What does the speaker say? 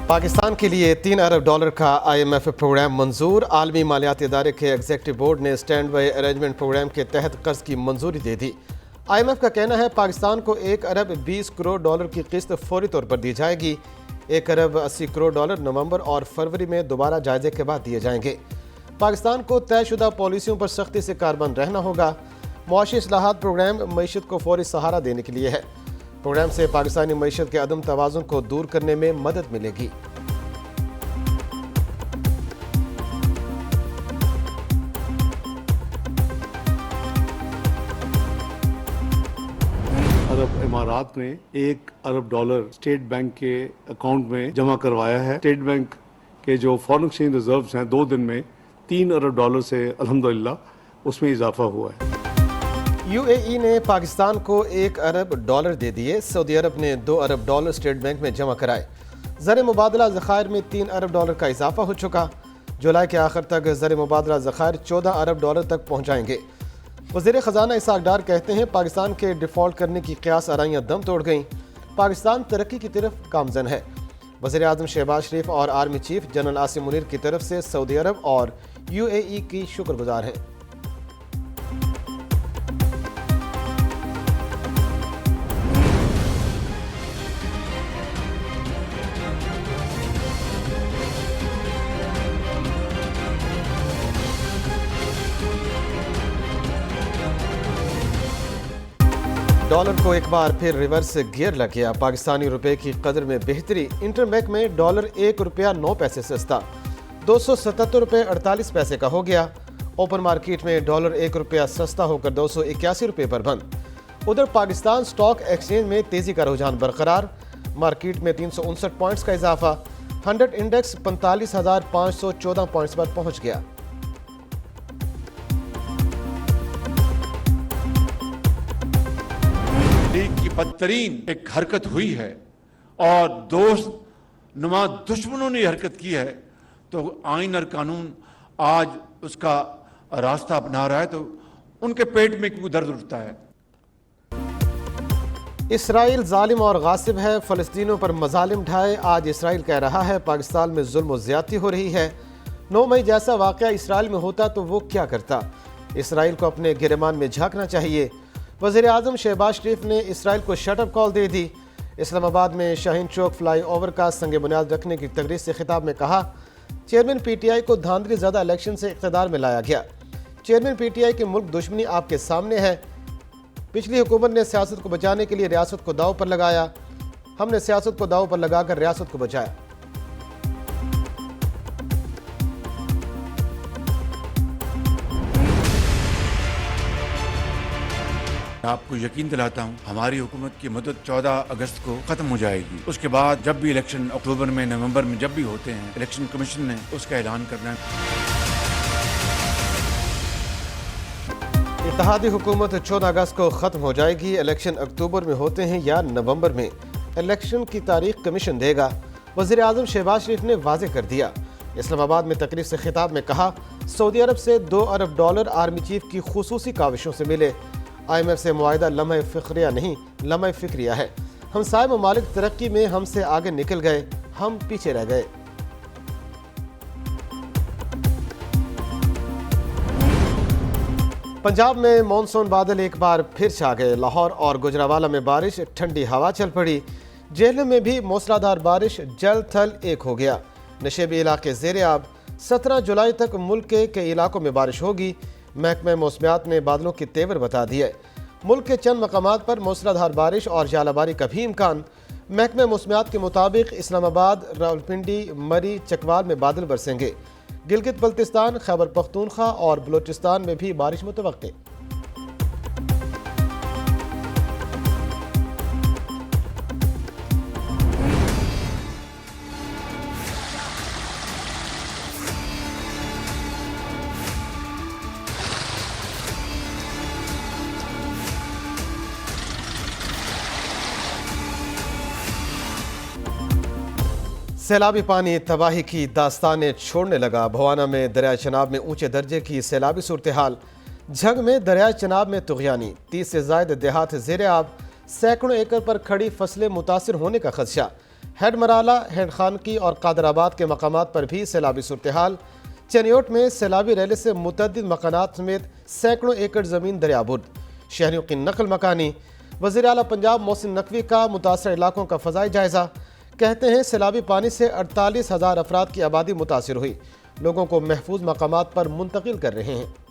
पाकिस्तान के लिए $3 अरब का IMF प्रोग्राम मंजूर। आलमी मालियाती इदारे के एग्जीक्यूटिव बोर्ड ने स्टैंड बाई अरेंजमेंट प्रोग्राम के तहत कर्ज की मंजूरी दे दी। IMF का कहना है पाकिस्तान को $1 अरब 20 करोड़ की किस्त फौरी तौर पर दी जाएगी। $1 अरब 80 करोड़ नवंबर और फरवरी में दोबारा जायजे के बाद दिए जाएंगे। पाकिस्तान को तयशुदा पॉलिसियों पर सख्ती से कारबंद रहना होगा। मुआशी इस्लाहात प्रोग्राम मईशत को फौरी सहारा देने के लिए है। प्रोग्राम से पाकिस्तानी मईशत के अदम तवाज़ुन को दूर करने में मदद मिलेगी। अरब इमारात ने $1 अरब स्टेट बैंक के अकाउंट में जमा करवाया है। स्टेट बैंक के जो फॉरेन एक्सचेंज रिजर्व्स हैं 2 दिन में $3 अरब से अल्हम्दुलिल्लाह उसमें इजाफा हुआ है। UAE ने पाकिस्तान को $1 अरब दे दिए। सऊदी अरब ने $2 अरब स्टेट बैंक में जमा कराए। ज़र मुबादला ज़खायर में $3 अरब का इजाफा हो चुका। जुलाई के आखिर तक ज़र मुबादला ज़खायर $14 अरब तक पहुँच जाएंगे। वज़ीर ख़जाना इसहाक डार कहते हैं पाकिस्तान के डिफ़ॉल्ट करने की क़यास आराइयाँ दम तोड़ गईं। पाकिस्तान तरक्की की तरफ गामज़न है। वज़ीर आज़म शहबाज शरीफ और army chief general Asim Munir की तरफ से सऊदी अरब और UAE की शुक्रगुजार हैं। डॉलर को एक बार फिर रिवर्स गियर लग गया। पाकिस्तानी रुपए की कदर में बेहतरी। इंटरबैंक में डॉलर $1.09 सस्ता $277.48 का हो गया। ओपन मार्केट में डॉलर $1 सस्ता होकर $281 पर बंद। उधर पाकिस्तान स्टॉक एक्सचेंज में तेजी का रुझान बरकरार। मार्केट में 359 पॉइंट्स का इजाफा। 100 इंडेक्स 45,514 पॉइंट्स पर पहुंच गया। की बदतरीन एक हरकत हुई है और दोस्त नुमा दुश्मनों ने हरकत की है तो आइन और कानून आज उसका रास्ता अपना रहा है तो उनके पेट में क्यों दर्द उठता है। इसराइल जालिम और गासिब है, फ़लस्तीनियों पर मजालिम ढाए। आज इसराइल कह रहा है पाकिस्तान में जुल्म और ज़्यादती हो रही है। 9 मई जैसा वाक़या इसराइल में होता तो वो क्या करता। इसराइल को अपने गिरमान में झांकना चाहिए। वज़ीर आज़म शहबाज शरीफ ने इसराइल को शटअप कॉल दे दी। इस्लामाबाद में शाहीन चौक फ्लाई ओवर का संग बुनियाद रखने की तकरीर से खिताब में कहा चेयरमैन PTI को धांधली ज़्यादा इलेक्शन से इक़्तिदार में लाया गया। चेयरमैन PTI की मुल्क दुश्मनी आपके सामने है। पिछली हुकूमत ने सियासत को बचाने के लिए रियासत को दाव पर लगाया। हमने सियासत को दाव पर लगाकर रियासत को बचाया। आपको यकीन दिलाता हूँ हमारी हुकूमत की मदद 14 अगस्त को खत्म हो जाएगी। उसके बाद जब भी इलेक्शन अक्टूबर में नवंबर में जब भी होते हैं इलेक्शन कमीशन ने उसका ऐलान करना है। इत्तेहादी हुकूमत 14 अगस्त को खत्म हो जाएगी। इलेक्शन अक्टूबर में होते हैं या नवंबर में, इलेक्शन की तारीख कमीशन देगा। वज़ीर आज़म शहबाज शरीफ ने वाज़ेह कर दिया। इस्लामाबाद में तकरीर से खिताब में कहा सऊदी अरब से $2 अरब आर्मी चीफ की खुसूसी काविशों से मिले। IMF से मुआहिदा लम्हा फ़िक्रिया नहीं लम्हा फ़िक्रिया है। हमसाय ममालिक तरक्की में हमसे आगे निकल गए, हम पीछे रह गए। पंजाब में मॉनसून बादल एक बार फिर छा गए। लाहौर और गुजरावाला में बारिश, ठंडी हवा चल पड़ी। जेहलम में भी मूसलाधार बारिश, जल थल एक हो गया। नशेबी इलाके ज़ेर आब। 17 जुलाई तक मुल्क के कई इलाकों में बारिश होगी। महकमे मौसमियात ने बादलों के तेवर बता दिए। मुल्क के चंद मकामात पर मूसलाधार बारिश और जालाबारी का भी इम्कान। महकमे मौसमियात के मुताबिक इस्लामाबाद, रावलपिंडी, मरी, चकवाल में बादल बरसेंगे। गिलगित बल्तिस्तान, खैबर पख्तूनख्वा और बलोचिस्तान में भी बारिश मुतवक्के। सैलाबी पानी तबाही की दास्तानें छोड़ने लगा। भवाना में दरिया चनाब में ऊंचे दर्जे की सैलाबी सूरत हाल। झंग में दरिया चनाब में तुग़यानी। 30 से ज़ायद देहात ज़ेर आब। सैकड़ों एकड़ पर खड़ी फसलें मुतासिर होने का खदशा। ہیڈ مرالہ، ہینڈ خانقی اور قادر آباد کے مقامات پر بھی سیلابی صورتحال۔ چنیوٹ میں سیلابی ریلے سے متعدد مکانات سمیت سینکڑوں ایکڑ زمین دریابرد، شہریوں کی نقل مکانی۔ وزیر اعلیٰ پنجاب محسن نقوی کا متاثرہ علاقوں کا فضائی جائزہ۔ کہتے ہیں سیلابی پانی سے 48,000 افراد کی آبادی متاثر ہوئی، لوگوں کو محفوظ مقامات پر منتقل کر رہے ہیں۔